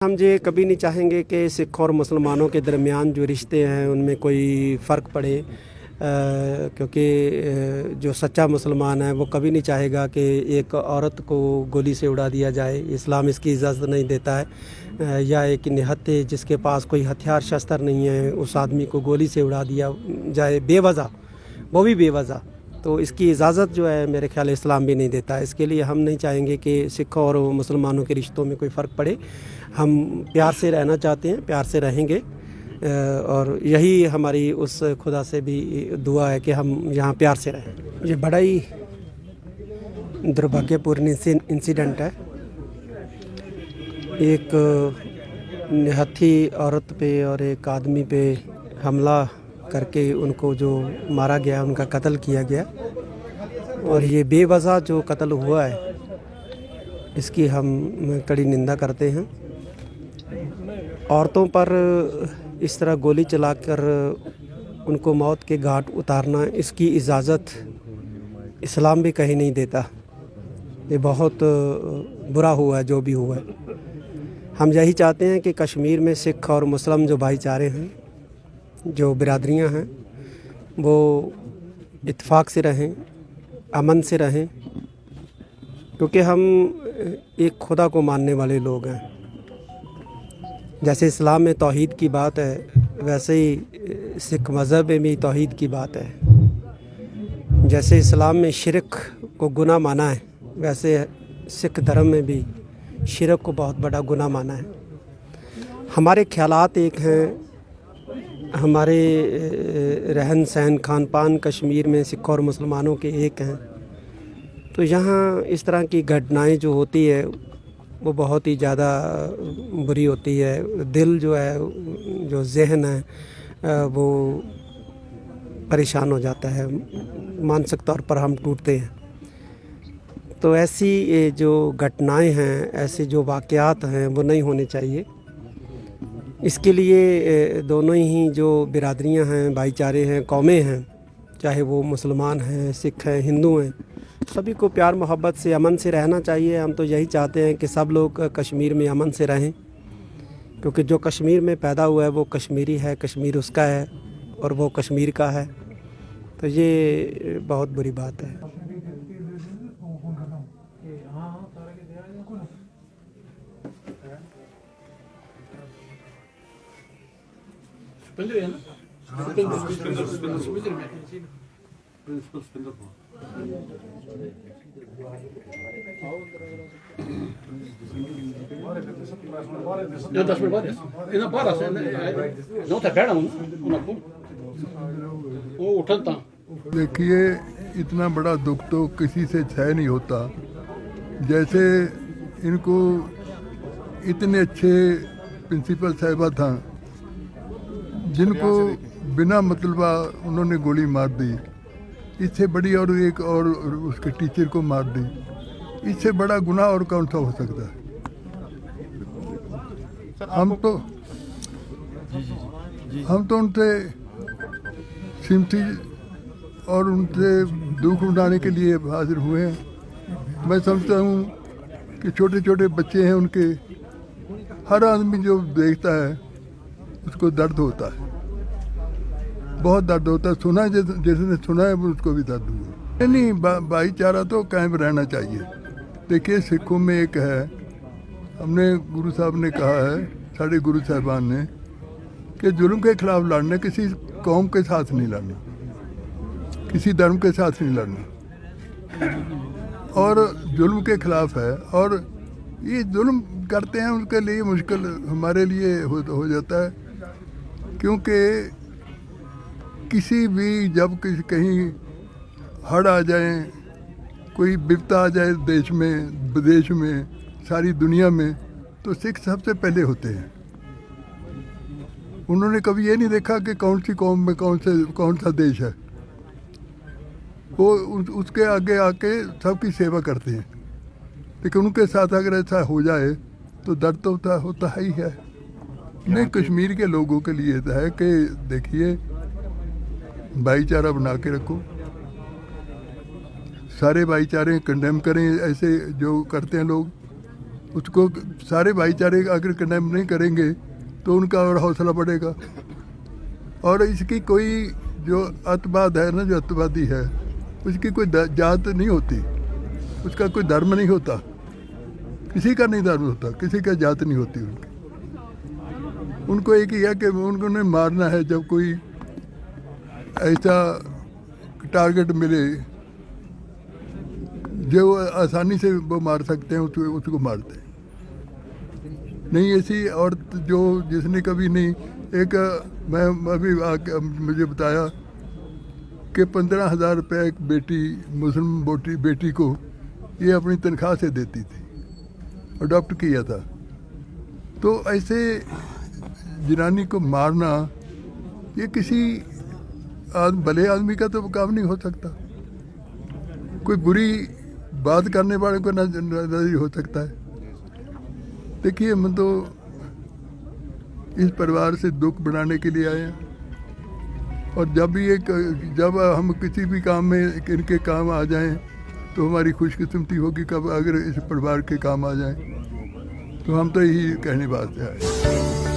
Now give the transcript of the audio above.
हम ये कभी नहीं चाहेंगे कि सिख और मुसलमानों के दरमियान जो रिश्ते हैं उनमें कोई फ़र्क पड़े, क्योंकि जो सच्चा मुसलमान है वो कभी नहीं चाहेगा कि एक औरत को गोली से उड़ा दिया जाए। इस्लाम इसकी इजाज़त नहीं देता है। या एक निहत्थे जिसके पास कोई हथियार शस्त्र नहीं है उस आदमी को गोली से उड़ा दिया जाए बेवजह, वो भी बेवजह, तो इसकी इजाज़त जो है मेरे ख्याल इस्लाम भी नहीं देता है। इसके लिए हम नहीं चाहेंगे कि सिख और मुसलमानों के रिश्तों में कोई फ़र्क पड़े। हम प्यार से रहना चाहते हैं, प्यार से रहेंगे, और यही हमारी उस खुदा से भी दुआ है कि हम यहाँ प्यार से रहें। ये बड़ा ही दुर्भाग्यपूर्ण इंसिडेंट है। एक निहत्थी औरत पे और एक आदमी पे हमला करके उनको जो मारा गया, उनका कत्ल किया गया, और ये बेवजह जो कत्ल हुआ है इसकी हम कड़ी निंदा करते हैं। औरतों पर इस तरह गोली चलाकर उनको मौत के घाट उतारना, इसकी इजाज़त इस्लाम भी कहीं नहीं देता। ये बहुत बुरा हुआ है जो भी हुआ है। हम यही चाहते हैं कि कश्मीर में सिख और मुस्लिम जो भाईचारे हैं, जो बिरादरियां हैं, वो इत्तेफाक से रहें, अमन से रहें, क्योंकि हम एक खुदा को मानने वाले लोग हैं। जैसे इस्लाम में तौहीद की बात है, वैसे ही सिख मज़हब में भी तौहीद की बात है। जैसे इस्लाम में शिरक को गुनाह माना है, वैसे सिख धर्म में भी शिरक को बहुत बड़ा गुनाह माना है। हमारे ख्यालात एक हैं, हमारे रहन सहन खान पान कश्मीर में सिख और मुसलमानों के एक हैं। तो यहाँ इस तरह की घटनाएं जो होती है वो बहुत ही ज़्यादा बुरी होती है। दिल जो है, जो जहन है, वो परेशान हो जाता है, मानसिक तौर पर हम टूटते हैं। तो ऐसी जो घटनाएं हैं, ऐसे जो वाक़यात हैं, वो नहीं होने चाहिए। इसके लिए दोनों ही जो बिरादरियां हैं, भाईचारे हैं, कौमें हैं, चाहे वो मुसलमान हैं, सिख हैं, हिंदू हैं, सभी को प्यार मोहब्बत से अमन से रहना चाहिए। हम तो यही चाहते हैं कि सब लोग कश्मीर में अमन से रहें, क्योंकि जो कश्मीर में पैदा हुआ है वो कश्मीरी है, कश्मीर उसका है और वो कश्मीर का है। तो ये बहुत बुरी बात है। Ja, das war das. Ina para se não tá perna uma वो उठता। देखिए, इतना बड़ा दुख तो किसी से सह नहीं होता। जैसे इनको इतने अच्छे प्रिंसिपल साहिबा था जिनको बिना मतलबा उन्होंने गोली मार दी, इससे बड़ी, और एक और उसके टीचर को मार दी, इससे बड़ा गुनाह और कौन सा हो सकता है। हम तो उनसे सिम्पथी और उनसे दुख उठाने के लिए हाजिर हुए हैं। मैं समझता हूँ कि छोटे छोटे बच्चे हैं, उनके हर आदमी जो देखता है उसको दर्द होता है, बहुत दर्द होता है। सुना है, जिसने सुना है उसको भी दर्द हुआ। नहीं, भाईचारा तो कायम रहना चाहिए। देखिए, सिखों में एक है, हमने गुरु साहब ने कहा है, साढ़े गुरु साहिबान ने, कि जुल्म के खिलाफ लड़ना, किसी कौम के साथ नहीं लड़ना, किसी धर्म के साथ नहीं लड़ना, और जुल्म के खिलाफ है। और ये जुल्म करते हैं उनके लिए मुश्किल हमारे लिए हो जाता है, क्योंकि किसी भी जब कहीं हड़ आ जाए, कोई विपदा आ जाए देश में, विदेश में, सारी दुनिया में, तो सिख सबसे पहले होते हैं। उन्होंने कभी ये नहीं देखा कि कौन सी कौम में कौन सा देश है, वो उसके आगे आके सबकी सेवा करते हैं। लेकिन उनके साथ अगर ऐसा हो जाए तो दर्द तो होता ही है। नहीं, कश्मीर के लोगों के लिए है कि देखिए, भाईचारा बना के रखो, सारे भाईचारे कंडेम करें ऐसे जो करते हैं लोग, उसको सारे भाईचारे अगर कंडेम नहीं करेंगे तो उनका और हौसला बढ़ेगा। और इसकी कोई जो अतवाद है ना, जो अतवादी है, उसकी कोई जात नहीं होती, उसका कोई धर्म नहीं होता, किसी का नहीं धर्म होता, किसी का जात नहीं होती उनकी। उनको एक ही है कि उनको नहीं मारना है। जब कोई ऐसा टारगेट मिले जो आसानी से वो मार सकते हैं, उसको मारते हैं। नहीं ऐसी औरत जो जिसने कभी नहीं, एक मैं अभी मुझे बताया कि 15,000 रुपये एक बेटी, मुस्लिम बेटी को ये अपनी तनख्वाह से देती थी, अडॉप्ट किया था। तो ऐसे जनानी को मारना ये किसी भले आदमी का तो काम नहीं हो सकता, कोई बुरी बात करने वाले को नजर हो सकता है। देखिए, हम तो इस परिवार से दुख बनाने के लिए आए हैं, और जब हम किसी भी काम में इनके काम आ जाएं तो हमारी खुशकिस्मती होगी। कब अगर इस परिवार के काम आ जाएं तो हम तो यही कहने वास्ते आए।